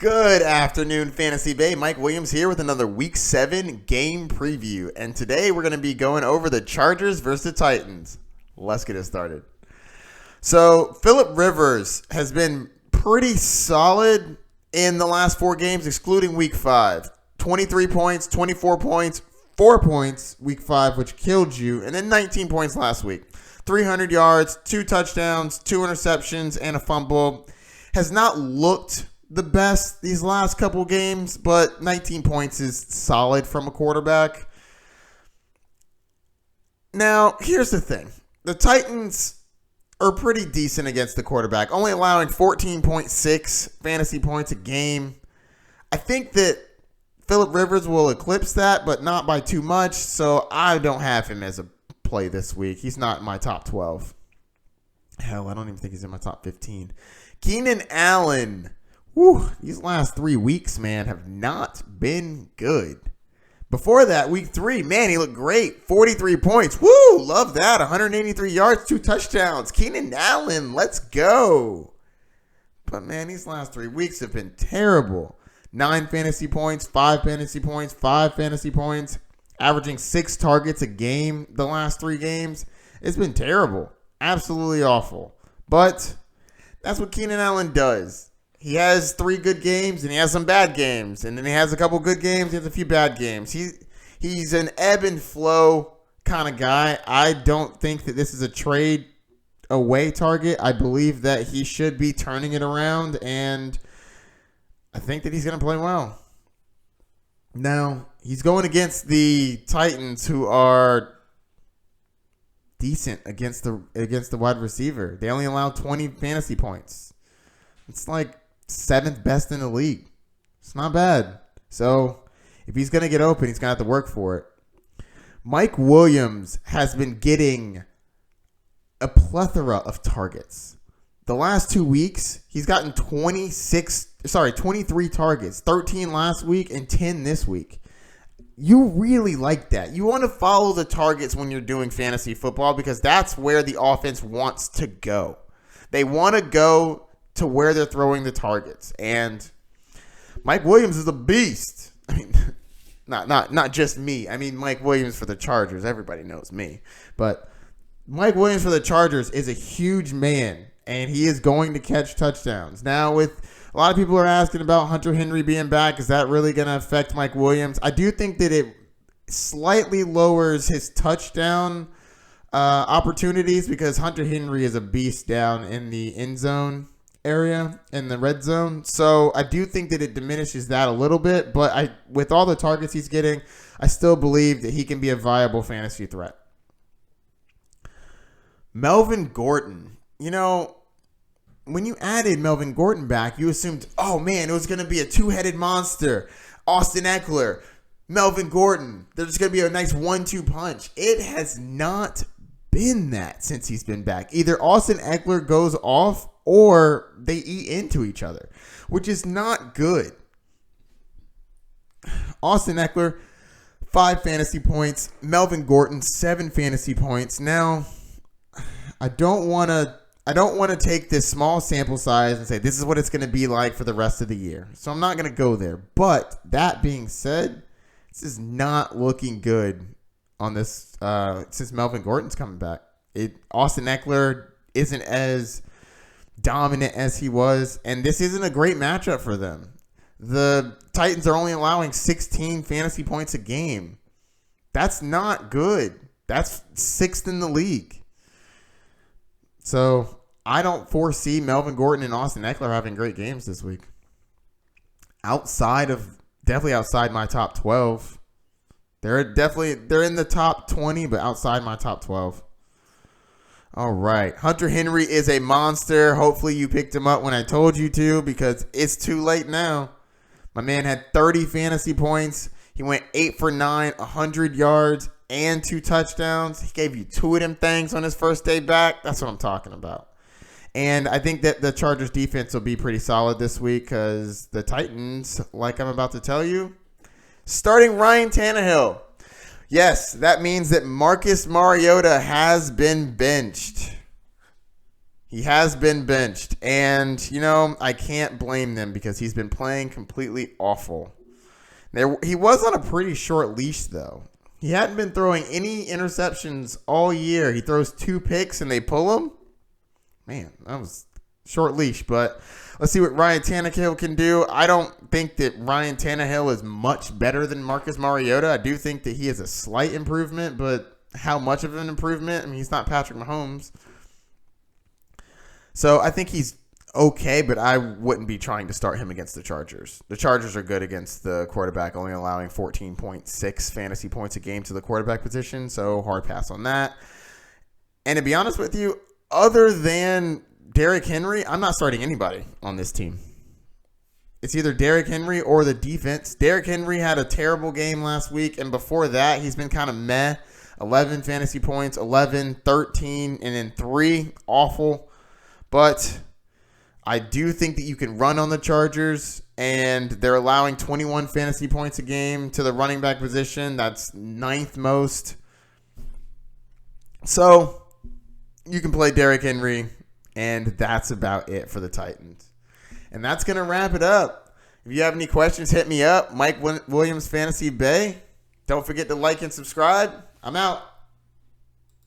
Good afternoon, Fantasy Bay. Mike Williams here with another Week 7 game preview. And today we're going to be going over the Chargers versus the Titans. Let's get it started. So, Phillip Rivers has been pretty solid in the last 4 games, excluding Week 5. 23 points, 24 points, 4 points Week 5, which killed you, and then 19 points last week. 300 yards, 2 touchdowns, 2 interceptions, and a fumble. Has not looked the best these last couple games, but 19 points is solid from a quarterback. Now, here's the thing. The Titans are pretty decent against the quarterback, only allowing 14.6 fantasy points a game. I think that Phillip Rivers will eclipse that, but not by too much, so I don't have him as a play this week. He's not in my top 12. Hell, I don't even think he's in my top 15. Keenan Allen. These last 3 weeks, man, have not been good. Before that, week 3, man, he looked great. 43 points. Love that. 183 yards, 2 touchdowns. Keenan Allen, let's go. But, man, these last 3 weeks have been terrible. 9 fantasy points, 5 fantasy points, 5 fantasy points. Averaging 6 targets a game the last 3 games. It's been terrible. Absolutely awful. But that's what Keenan Allen does. He has 3 good games, and he has some bad games. And then he has a couple good games, he has a few bad games. He's an ebb and flow kind of guy. I don't think that this is a trade away target. I believe that he should be turning it around, and I think that he's going to play well. Now, he's going against the Titans, who are decent against the wide receiver. They only allow 20 fantasy points. It's like 7th best in the league. It's not bad. So, if he's going to get open, he's going to have to work for it. Mike Williams has been getting a plethora of targets. The last 2 weeks, he's gotten 23 targets. 13 last week and 10 this week. You really like that. You want to follow the targets when you're doing fantasy football because that's where the offense wants to go. They want to go to where they're throwing the targets. And Mike Williams is a beast. I mean, not just me. I mean, Mike Williams for the Chargers. Everybody knows me. But Mike Williams for the Chargers is a huge man, and he is going to catch touchdowns. Now, with a lot of people are asking about Hunter Henry being back, is that really going to affect Mike Williams? I do think that it slightly lowers his touchdown opportunities because Hunter Henry is a beast down in the end zone area, in the red zone. So I do think that it diminishes that a little bit, but with all the targets he's getting, I still believe that he can be a viable fantasy threat. Melvin Gordon. You know, when you added Melvin Gordon back, you assumed, oh man, it was going to be a 2-headed monster. Austin Eckler, Melvin Gordon. There's going to be a nice 1-2 punch. It has not been that since he's been back. Either Austin Eckler goes off or they eat into each other, which is not good. Austin Eckler, 5 fantasy points. Melvin Gordon, 7 fantasy points. Now, I don't want to take this small sample size and say this is what it's going to be like for the rest of the year. So I'm not going to go there. But that being said, this is not looking good on this since Melvin Gordon's coming back. Austin Eckler isn't as dominant as he was, and this isn't a great matchup for them. The Titans are only allowing 16 fantasy points a game. That's not good. That's 6th in the league. So I don't foresee Melvin Gordon and Austin Eckler having great games this week. Definitely outside my top 12. They're in the top 20, but outside my top 12. All right. Hunter Henry is a monster. Hopefully you picked him up when I told you to because it's too late now. My man had 30 fantasy points. He went 8 for 9, 100 yards, and 2 touchdowns. He gave you 2 of them things on his first day back. That's what I'm talking about. And I think that the Chargers defense will be pretty solid this week because the Titans, like I'm about to tell you, starting Ryan Tannehill. Yes, that means that Marcus Mariota has been benched. He has been benched. And, I can't blame them because he's been playing completely awful. He was on a pretty short leash, though. He hadn't been throwing any interceptions all year. He throws 2 picks and they pull him. Man, that was short leash. But let's see what Ryan Tannehill can do. I don't think that Ryan Tannehill is much better than Marcus Mariota. I do think that he is a slight improvement, but how much of an improvement? I mean, he's not Patrick Mahomes. So I think he's okay, but I wouldn't be trying to start him against the Chargers. The Chargers are good against the quarterback, only allowing 14.6 fantasy points a game to the quarterback position, so hard pass on that. And to be honest with you, other than Derrick Henry, I'm not starting anybody on this team. It's either Derrick Henry or the defense. Derrick Henry had a terrible game last week, and before that, he's been kind of meh. 11 fantasy points, 11, 13, and then 3. Awful. But I do think that you can run on the Chargers, and they're allowing 21 fantasy points a game to the running back position. That's 9th most. So you can play Derrick Henry, and that's about it for the Titans. And that's going to wrap it up. If you have any questions, hit me up. Mike Williams Fantasy Bay. Don't forget to like and subscribe. I'm out.